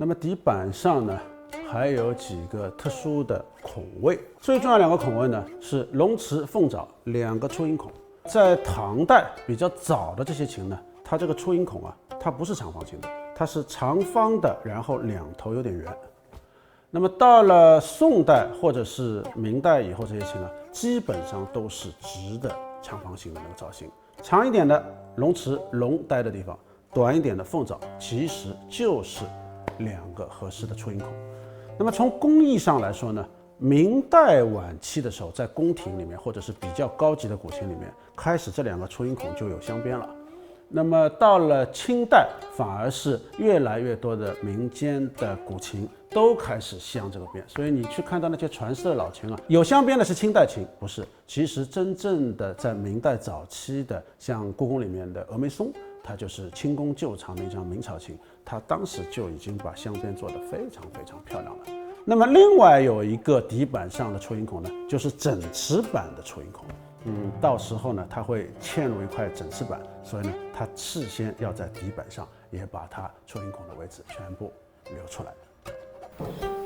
那么底板上呢，还有几个特殊的孔位。最重要2个孔位呢是龙池、凤爪2个出音孔。在唐代比较早的这些琴呢，它这个出音孔啊，它不是长方形的，它是长方的，然后2头有点圆。那么到了宋代或者是明代以后，这些琴啊，基本上都是直的长方形的那个造型。长一点的龙池，龙待的地方；短一点的凤爪，其实就是2个合适的出音孔。那么从工艺上来说呢，明代晚期的时候，在宫廷里面或者是比较高级的古琴里面，开始这2个出音孔就有镶边了。那么到了清代，反而是越来越多的民间的古琴都开始镶这个边。所以你去看到那些传世的老琴啊，有镶边的是清代琴，不是。其实真正的在明代早期的，像故宫里面的峨眉松，它就是清宫旧藏的一张明朝琴，它当时就已经把镶边做得非常非常漂亮了。那么另外有一个底板上的出音孔呢，就是整齿板的出音孔。到时候呢，它会嵌入一块整齿板，所以呢，它事先要在底板上也把它出音孔的位置全部留出来。